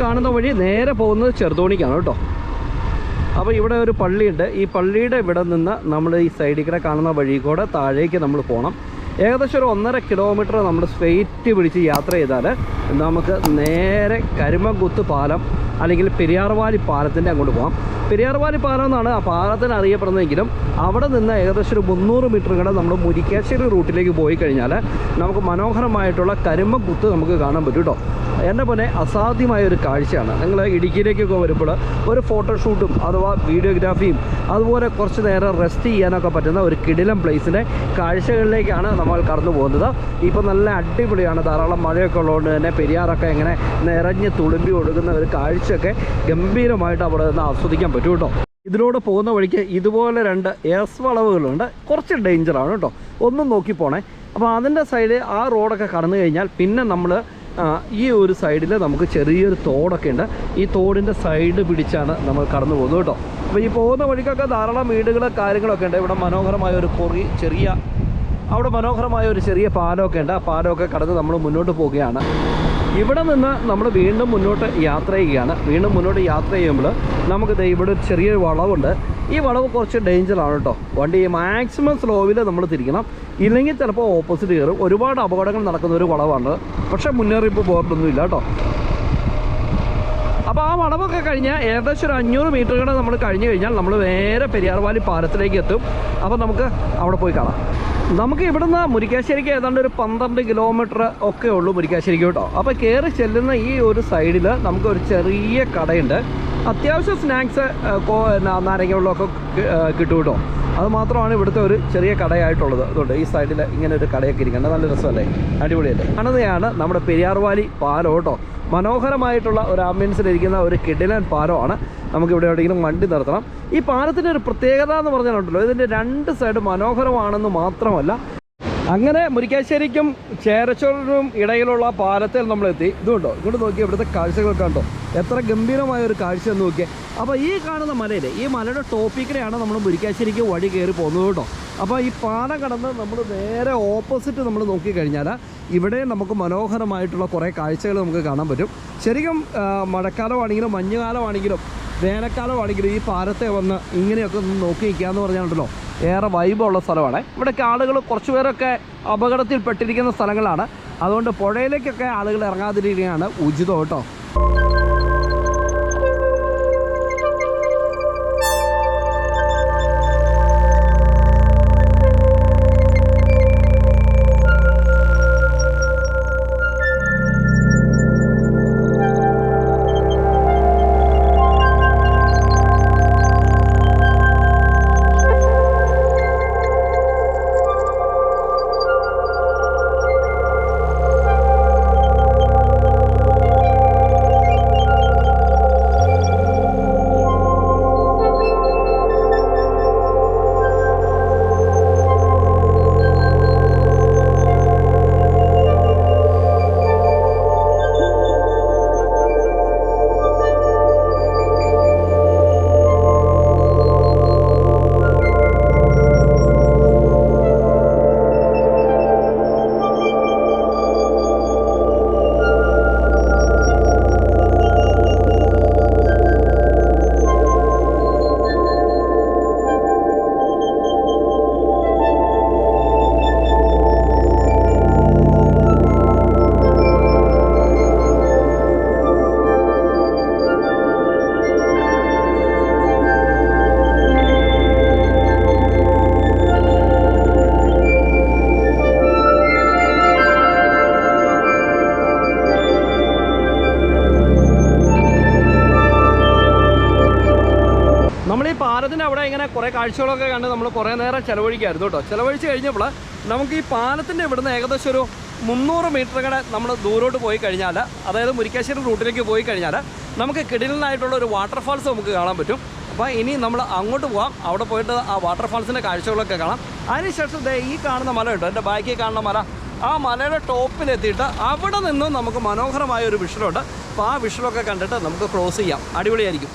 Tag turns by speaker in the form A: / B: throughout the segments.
A: കാണുന്ന വഴി നേരെ പോകുന്നത് ചെറുതോണിക്കാണ് കേട്ടോ. അപ്പോൾ ഇവിടെ ഒരു പള്ളിയുണ്ട്. ഈ പള്ളിയുടെ ഇവിടെ നിന്ന് നമ്മൾ ഈ സൈഡിൽ കൂടെ കാണുന്ന വഴി കൂടെ താഴേക്ക് നമ്മൾ പോകണം. ഏകദേശം ഒരു 1.5 കിലോമീറ്റർ നമ്മൾ സ്ട്രെയിറ്റ് പിടിച്ച് യാത്ര ചെയ്താൽ നമുക്ക് നേരെ കരിമംകുത്ത് പാലം അല്ലെങ്കിൽ പെരിയാർവാലി പാലത്തിൻ്റെ അങ്ങോട്ട് പോകാം. പെരിയാർവാലി പാലം എന്നാണ് ആ പാലത്തിന് അറിയപ്പെടുന്നതെങ്കിലും അവിടെ നിന്ന് ഏകദേശം ഒരു 300 മീറ്റർ കൂടെ നമ്മൾ മുരിക്കാശ്ശേരി റൂട്ടിലേക്ക് പോയി കഴിഞ്ഞാൽ നമുക്ക് മനോഹരമായിട്ടുള്ള കരിമംകുത്ത് നമുക്ക് കാണാൻ പറ്റും കേട്ടോ. എൻ്റെ പോലെ അസാധ്യമായൊരു കാഴ്ചയാണ്. നിങ്ങൾ ഇടുക്കിയിലേക്കൊക്കെ വരുമ്പോൾ ഒരു ഫോട്ടോഷൂട്ടും അഥവാ വീഡിയോഗ്രാഫിയും അതുപോലെ കുറച്ച് നേരം റെസ്റ്റ് ചെയ്യാനൊക്കെ പറ്റുന്ന ഒരു കിടിലം പ്ലേസിൻ്റെ കാഴ്ചകളിലേക്കാണ് നമ്മൾ കടന്നു പോകുന്നത്. ഇപ്പോൾ നല്ല അടിപൊളിയാണ്. ധാരാളം മഴയൊക്കെ ഉള്ളതുകൊണ്ട് തന്നെ പെരിയാറൊക്കെ ഇങ്ങനെ നിറഞ്ഞ് തുളുമ്പി ഒഴുകുന്ന ഒരു കാഴ്ചയൊക്കെ ഗംഭീരമായിട്ട് അവിടെ നിന്ന് ആസ്വദിക്കാൻ പറ്റും കേട്ടോ. ഇതിലൂടെ പോകുന്ന വഴിക്ക് ഇതുപോലെ 2 എസ് വളവുകളുണ്ട്. കുറച്ച് ഡേഞ്ചറാണ് കേട്ടോ, ഒന്നും നോക്കി പോണേ. അപ്പോൾ അതിൻ്റെ സൈഡ് ആ റോഡൊക്കെ കടന്നു കഴിഞ്ഞാൽ പിന്നെ നമ്മൾ ഈ ഒരു സൈഡിൽ നമുക്ക് ചെറിയൊരു തോടൊക്കെ ഉണ്ട്. ഈ തോടിൻ്റെ സൈഡ് പിടിച്ചാണ് നമ്മൾ കടന്നു പോകുന്നത് കേട്ടോ. അപ്പോൾ ഈ പോകുന്ന വഴിക്കൊക്കെ ധാരാളം വീടുകൾ കാര്യങ്ങളൊക്കെ ഉണ്ട്. ഇവിടെ മനോഹരമായ ഒരു അവിടെ മനോഹരമായ ഒരു ചെറിയ പാലമൊക്കെ ഉണ്ട്. ആ പാലമൊക്കെ കടന്ന് നമ്മൾ മുന്നോട്ട് പോവുകയാണ്. ഇവിടെ നിന്ന് നമ്മൾ വീണ്ടും മുന്നോട്ട് യാത്ര ചെയ്യുകയാണ്. വീണ്ടും മുന്നോട്ട് യാത്ര ചെയ്യുമ്പോൾ നമുക്ക് ഇവിടെ ഒരു ചെറിയൊരു വളവുണ്ട്. ഈ വളവ് കുറച്ച് ഡേഞ്ചറാണ് കേട്ടോ. വണ്ടി മാക്സിമം സ്ലോവിൽ നമ്മൾ തിരിക്കണം, ഇല്ലെങ്കിൽ ചിലപ്പോൾ ഓപ്പോസിറ്റ് കയറും. ഒരുപാട് അപകടങ്ങൾ നടക്കുന്ന ഒരു വളവാണ്. പക്ഷേ മുന്നറിയിപ്പ് ബോർഡൊന്നും ഇല്ല കേട്ടോ. അപ്പോൾ ആ വളവൊക്കെ കഴിഞ്ഞ് ഏകദേശം ഒരു 500 മീറ്റർ കൂടെ നമ്മൾ കഴിഞ്ഞ് കഴിഞ്ഞാൽ നമ്മൾ നേരെ പെരിയാർവാലി പാലത്തിലേക്ക് എത്തും. അപ്പോൾ നമുക്ക് അവിടെ പോയി കാണാം. നമുക്ക് ഇവിടുന്ന് മുരിക്കാശ്ശേരിക്ക് ഏതാണ്ട് ഒരു 12 കിലോമീറ്റർ ഒക്കെ ഉള്ളൂ മുരിക്കാശ്ശേരിക്ക് കേട്ടോ. അപ്പോൾ കയറി ചെല്ലുന്ന ഈ ഒരു സൈഡിൽ നമുക്കൊരു ചെറിയ കടയുണ്ട്. അത്യാവശ്യം സ്നാക്സ് നാരങ്ങ വെള്ളമൊക്കെ കിട്ടും കേട്ടോ. അത് മാത്രമാണ് ഇവിടുത്തെ ഒരു ചെറിയ കടയായിട്ടുള്ളത്. അതുകൊണ്ട് ഈ സൈഡിൽ ഇങ്ങനെ ഒരു കടയൊക്കെ ഇരിക്കേണ്ടത് നല്ല രസമല്ലേ, അടിപൊളിയല്ലേ. കാണുന്നതാണ് നമ്മുടെ പെരിയാർവാലി പാലം കേട്ടോ. മനോഹരമായിട്ടുള്ള ഒരു ആംബിയൻസിലിരിക്കുന്ന ഒരു കിടിലൻ പാലമാണ്. നമുക്കിവിടെ എവിടെയെങ്കിലും വണ്ടി നിർത്തണം. ഈ പാലത്തിൻ്റെ ഒരു പ്രത്യേകത എന്ന് പറഞ്ഞാലുണ്ടല്ലോ, ഇതിൻ്റെ 2 സൈഡ് മനോഹരമാണെന്ന് മാത്രമല്ല, അങ്ങനെ മുരിക്കാശ്ശേരിക്കും ചേരച്ചോറിനും ഇടയിലുള്ള പാലത്തിൽ നമ്മളെത്തി. ഇതുണ്ടോ, ഇങ്ങോട്ട് നോക്കിയാൽ ഇവിടുത്തെ കാഴ്ചകളൊക്കെ കണ്ടോ, എത്ര ഗംഭീരമായ ഒരു കാഴ്ച എന്ന് നോക്കിയാൽ. അപ്പോൾ ഈ കാണുന്ന മലയിൽ, ഈ മലയുടെ ടോപ്പിക്കിനെയാണ് നമ്മൾ മുരിക്കാശ്ശേരിക്ക് വഴി കയറി പോകുന്നത് കേട്ടോ. അപ്പോൾ ഈ പാലം കടന്ന് നമ്മൾ നേരെ ഓപ്പോസിറ്റ് നമ്മൾ നോക്കിക്കഴിഞ്ഞാൽ ഇവിടെ നമുക്ക് മനോഹരമായിട്ടുള്ള കുറേ കാഴ്ചകൾ നമുക്ക് കാണാൻ പറ്റും. ശരിക്കും മഴക്കാലമാണെങ്കിലും മഞ്ഞുകാലമാണെങ്കിലും വേനൽക്കാലമാണെങ്കിലും ഈ പാലത്തെ വന്ന് ഇങ്ങനെയൊക്കെ ഒന്ന് നോക്കി നിൽക്കുക എന്ന് പറഞ്ഞാലുണ്ടല്ലോ ഏറെ വൈബുള്ള സ്ഥലമാണ്. ഇവിടെയൊക്കെ ആളുകൾ കുറച്ച് പേരൊക്കെ അപകടത്തിൽപ്പെട്ടിരിക്കുന്ന സ്ഥലങ്ങളാണ്. അതുകൊണ്ട് പുഴയിലേക്കൊക്കെ ആളുകൾ ഇറങ്ങാതിരിക്കുകയാണ് ഉചിതം കേട്ടോ. പാലത്തിൻ്റെ അവിടെ ഇങ്ങനെ കുറേ കാഴ്ചകളൊക്കെ കണ്ട് നമ്മൾ കുറേ നേരം ചിലവഴിക്കായിരുന്നു കേട്ടോ. ചിലവഴിച്ച് കഴിഞ്ഞപ്പോൾ നമുക്ക് ഈ പാലത്തിൻ്റെ ഇവിടുന്ന് ഏകദേശം ഒരു 300 മീറ്റർ കൂടെ നമ്മൾ ദൂരോട്ട് പോയി കഴിഞ്ഞാൽ, അതായത് മുരിക്കാശ്ശേരി റൂട്ടിലേക്ക് പോയി കഴിഞ്ഞാൽ നമുക്ക് കിടിലനായിട്ടുള്ള ഒരു വാട്ടർഫാൾസ് നമുക്ക് കാണാൻ പറ്റും. അപ്പോൾ ഇനി നമ്മൾ അങ്ങോട്ട് പോകാം. അവിടെ പോയിട്ട് ആ വാട്ടർഫാൾസിൻ്റെ കാഴ്ചകളൊക്കെ കാണാം. അതിനുശേഷം ഈ കാണുന്ന മല കേട്ടോ, എൻ്റെ ബാക്കിൽ കാണുന്ന മല, ആ മലയുടെ ടോപ്പിലെത്തിയിട്ട് അവിടെ നിന്നും നമുക്ക് മനോഹരമായ ഒരു വിഷ്വലുണ്ട്. അപ്പോൾ ആ വിഷ്വലൊക്കെ കണ്ടിട്ട് നമുക്ക് ക്രോസ് ചെയ്യാം. അടിപൊളിയായിരിക്കും.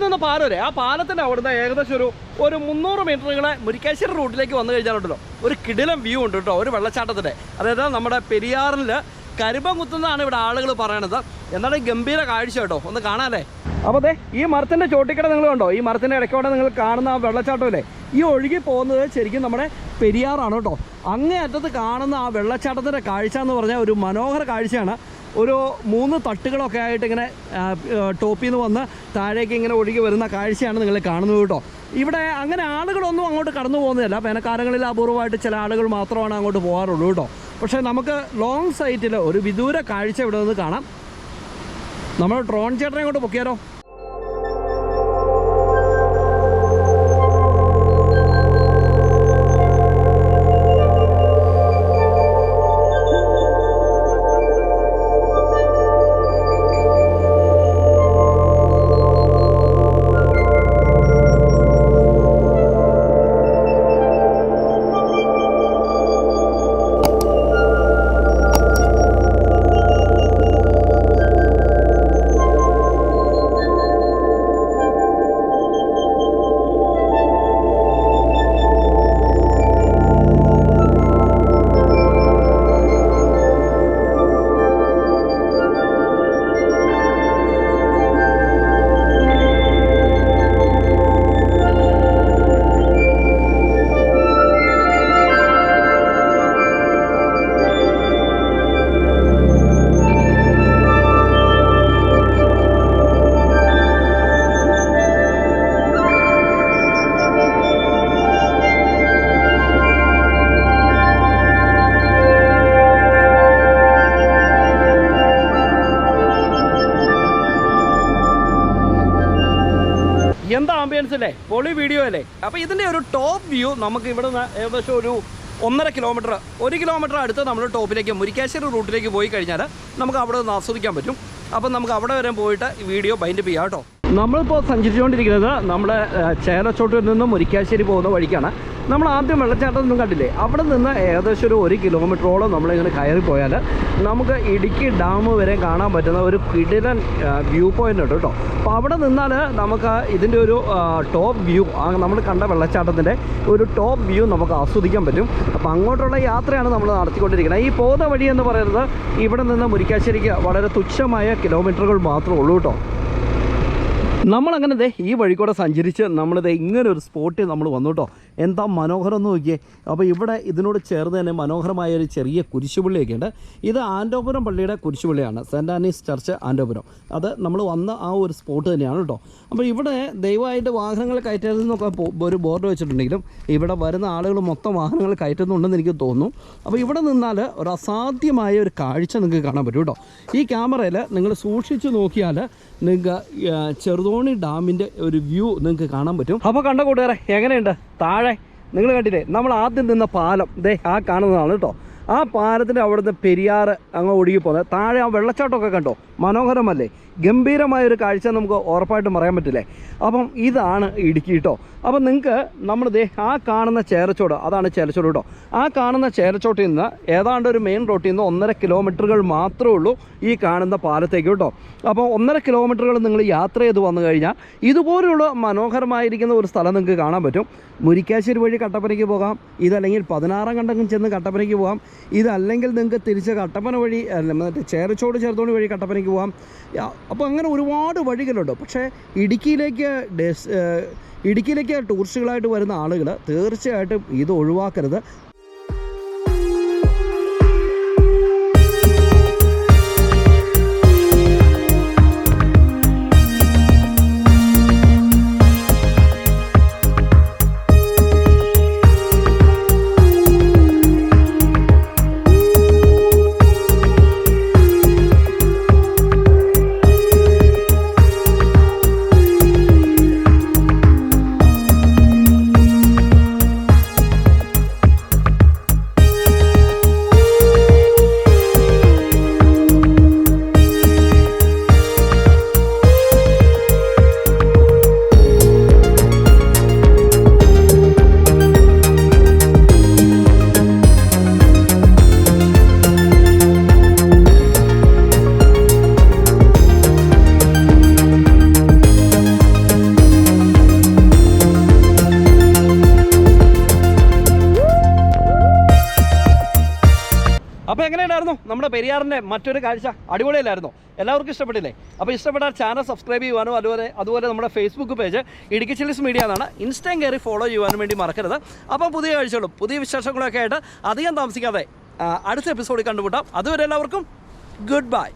A: നിന്ന് പാലം വരെ, ആ പാലത്തിൻ്റെ അവിടുന്ന് ഏകദേശം ഒരു 300 മീറ്ററുകളെ മുരിക്കാശ്ശേരി റൂട്ടിലേക്ക് വന്നു കഴിഞ്ഞാലുണ്ടല്ലോ ഒരു കിടിലം വ്യൂ ഉണ്ട് കേട്ടോ, ഒരു വെള്ളച്ചാട്ടത്തിൻ്റെ. അതായത് നമ്മുടെ പെരിയാറിൽ കരിമ്പം കുത്തുന്നതാണ് ഇവിടെ ആളുകൾ പറയണത്. എന്നാലും ഗംഭീര കാഴ്ച കേട്ടോ, ഒന്ന് കാണാല്ലേ. അപ്പോൾ അതെ ഈ മരത്തിൻ്റെ ചോട്ടിക്കട നിങ്ങൾ കണ്ടോ, ഈ മരത്തിൻ്റെ ഇടയ്ക്കോടെ നിങ്ങൾ കാണുന്ന ആ വെള്ളച്ചാട്ടമല്ലേ, ഈ ഒഴുകി പോകുന്നത് ശരിക്കും നമ്മുടെ പെരിയാറാണ് കേട്ടോ. അങ്ങേ അറ്റത്ത് കാണുന്ന ആ വെള്ളച്ചാട്ടത്തിൻ്റെ കാഴ്ച എന്ന് പറഞ്ഞാൽ ഒരു മനോഹര കാഴ്ചയാണ്. ഒരു 3 തട്ടുകളൊക്കെ ആയിട്ട് ഇങ്ങനെ ടോപ്പിൽ നിന്ന് വന്ന് താഴേക്ക് ഇങ്ങനെ ഒഴുകി വരുന്ന കാഴ്ചയാണ് നിങ്ങൾ കാണുന്നത് കേട്ടോ. ഇവിടെ അങ്ങനെ ആളുകളൊന്നും അങ്ങോട്ട് കടന്നു പോകുന്നതല്ല, വേനൽക്കാലങ്ങളിൽ അപൂർവമായിട്ട് ചില ആളുകൾ മാത്രമാണ് അങ്ങോട്ട് പോകാറുള്ളൂ കേട്ടോ. പക്ഷേ നമുക്ക് ലോങ് സൈറ്റിൽ ഒരു വിദൂര കാഴ്ച ഇവിടെ നിന്ന് കാണാം. നമ്മൾ ഡ്രോൺ ചേട്ടനെ കൊണ്ട് പൊക്കിയാലോ? എന്താ ആംബിയൻസ് അല്ലേ, പൊളി വീഡിയോ അല്ലേ. അപ്പോൾ ഇതിൻ്റെ ഒരു ടോപ്പ് വ്യൂ നമുക്ക് ഇവിടെ നിന്ന് ഏകദേശം ഒരു 1.5 കിലോമീറ്റർ 1 കിലോമീറ്റർ അടുത്ത് നമ്മൾ ടോപ്പിലേക്ക് മുരിക്കാശ്ശേരി റൂട്ടിലേക്ക് പോയി കഴിഞ്ഞാൽ നമുക്ക് അവിടെ നിന്ന് ആസ്വദിക്കാൻ പറ്റും. അപ്പം നമുക്ക് അവിടെ വരെ പോയിട്ട് വീഡിയോ ബൈൻഡപ്പ് ചെയ്യാം കേട്ടോ. നമ്മളിപ്പോൾ സഞ്ചരിച്ചുകൊണ്ടിരിക്കുന്നത് നമ്മുടെ ചേലച്ചോട്ടിൽ നിന്നും മുരിക്കാശ്ശേരി പോകുന്ന വഴിക്കാണ്. നമ്മൾ ആദ്യം വെള്ളച്ചാട്ടമൊന്നും കണ്ടില്ലേ, അവിടെ നിന്ന് ഏകദേശം ഒരു 1 കിലോമീറ്ററോളം നമ്മളിങ്ങനെ കയറിപ്പോയാൽ നമുക്ക് ഇടുക്കി ഡാം വരെ കാണാൻ പറ്റുന്ന ഒരു കിടിലൻ വ്യൂ പോയിൻ്റ് ഉണ്ട് കേട്ടോ. അപ്പോൾ അവിടെ നിന്നാൽ നമുക്ക് ഇതിൻ്റെ ഒരു ടോപ്പ് വ്യൂ, നമ്മൾ കണ്ട വെള്ളച്ചാട്ടത്തിൻ്റെ ഒരു ടോപ്പ് വ്യൂ നമുക്ക് ആസ്വദിക്കാൻ പറ്റും. അപ്പോൾ അങ്ങോട്ടുള്ള യാത്രയാണ് നമ്മൾ നടത്തിക്കൊണ്ടിരിക്കുന്നത്. ഈ പോകുന്ന വഴി എന്ന് പറയുന്നത് ഇവിടെ നിന്ന് മുരിക്കാശ്ശേരിക്ക് വളരെ തുച്ഛമായ കിലോമീറ്ററുകൾ മാത്രമേ ഉള്ളൂ കേട്ടോ. നമ്മളങ്ങനെ ദേ ഈ വഴി കൂടെ സഞ്ചരിച്ച് നമ്മളിത് ഇങ്ങനെ ഒരു സ്പോട്ടിൽ നമ്മൾ വന്നു കേട്ടോ. എന്താ മനോഹരം എന്ന് നോക്കിയേ. അപ്പോൾ ഇവിടെ ഇതിനോട് ചേർന്ന് തന്നെ മനോഹരമായ ഒരു ചെറിയ കുരിശുപള്ളിയൊക്കെ ഉണ്ട്. ഇത് ആൻഡോപുരം പള്ളിയുടെ കുരിശുപള്ളിയാണ്, സെൻറ്റ് ആനീസ് ചർച്ച് ആൻഡോപുരം. അത് നമ്മൾ വന്ന ആ ഒരു സ്പോട്ട് തന്നെയാണ് കേട്ടോ. അപ്പോൾ ഇവിടെ ദയവായിട്ട് വാഹനങ്ങൾ കയറ്റരുതെന്നൊക്കെ ഒരു ബോർഡ് വെച്ചിട്ടുണ്ടെങ്കിലും ഇവിടെ വരുന്ന ആളുകൾ മൊത്തം വാഹനങ്ങൾ കയറ്റുന്നുണ്ടെന്ന് എനിക്ക് തോന്നുന്നു. അപ്പോൾ ഇവിടെ നിന്നാൽ ഒരു അസാധ്യമായ ഒരു കാഴ്ച നിങ്ങൾക്ക് കാണാൻ പറ്റും കേട്ടോ. ഈ ക്യാമറയിൽ നിങ്ങൾ സൂക്ഷിച്ച് നോക്കിയാൽ നിങ്ങൾക്ക് ചെറുതോണി ഡാമിൻ്റെ ഒരു വ്യൂ നിങ്ങൾക്ക് കാണാൻ പറ്റും. അപ്പോൾ കണ്ട കൂട്ടുകാരെ എങ്ങനെയുണ്ട്? താഴെ നിങ്ങൾ കണ്ടില്ലേ, നമ്മൾ ആദ്യം നിന്ന പാലം ദേ ആ കാണുന്നതാണ് കേട്ടോ. ആ പാലത്തിൻ്റെ അവിടുന്ന് പെരിയാർ അങ്ങ് ഒഴുകി പോകുന്നത്. താഴെ ആ വെള്ളച്ചാട്ടമൊക്കെ കണ്ടോ, മനോഹരമല്ലേ? ഗംഭീരമായൊരു കാഴ്ച നമുക്ക് ഉറപ്പായിട്ടും പറയാൻ പറ്റില്ലേ. അപ്പം ഇതാണ് ഇടുക്കി കേട്ടോ. അപ്പം നിങ്ങൾക്ക് നമ്മൾ ദേ ആ കാണുന്ന ചേരച്ചോട്, അതാണ് ചേരച്ചോട് കേട്ടോ. ആ കാണുന്ന ചേരച്ചോട്ടിൽ നിന്ന് ഏതാണ്ട് ഒരു മെയിൻ റോട്ടിൽ നിന്ന് 1.5 കിലോമീറ്ററുകൾ മാത്രമേ ഉള്ളൂ ഈ കാണുന്ന പാലത്തേക്ക് കേട്ടോ. അപ്പോൾ 1.5 കിലോമീറ്ററുകൾ നിങ്ങൾ യാത്ര ചെയ്ത് വന്നു കഴിഞ്ഞാൽ ഇതുപോലുള്ള മനോഹരമായിരിക്കുന്ന ഒരു സ്ഥലം നിങ്ങൾക്ക് കാണാൻ പറ്റും. മുരിക്കാശ്ശേരി വഴി കട്ടപ്പനയ്ക്ക് പോകാം, ഇതല്ലെങ്കിൽ 16 കണ്ടം ചെന്ന് കട്ടപ്പനയ്ക്ക് പോകാം, ഇതല്ലെങ്കിൽ നിങ്ങൾക്ക് തിരിച്ച് കട്ടപ്പന വഴി മറ്റേ ചേരച്ചോട് ചെറുതോണി വഴി കട്ടപ്പനയ്ക്ക് പോകാം. അപ്പോൾ അങ്ങനെ ഒരുപാട് വഴികളുണ്ട്. പക്ഷേ ഇടുക്കിയിലേക്ക് ടൂറിസ്റ്റുകളായിട്ട് വരുന്ന ആളുകൾ തീർച്ചയായിട്ടും ഇത് ഒഴിവാക്കരുത്. എങ്ങനെയുണ്ടായിരുന്നു നമ്മുടെ പെരിയാറിൻ്റെ മറ്റൊരു കാഴ്ച? അടിപൊളിയല്ലായിരുന്നോ? എല്ലാവർക്കും ഇഷ്ടപ്പെട്ടില്ലേ? അപ്പോൾ ഇഷ്ടപ്പെട്ടാൽ ചാനൽ സബ്സ്ക്രൈബ് ചെയ്യുവാനും അതുപോലെ നമ്മുടെ Facebook page Idukki chillies media എന്നാണ്, ഇൻസ്റ്റയും കയറി ഫോളോ ചെയ്യുവാനും വേണ്ടി മറക്കരുത്. അപ്പം പുതിയ കാഴ്ചകളും പുതിയ വിശേഷങ്ങളൊക്കെ ആയിട്ട് അധികം താമസിക്കാതെ അടുത്ത എപ്പിസോഡിൽ കണ്ടുമുട്ടാം. അതുവരെ എല്ലാവർക്കും ഗുഡ് ബൈ.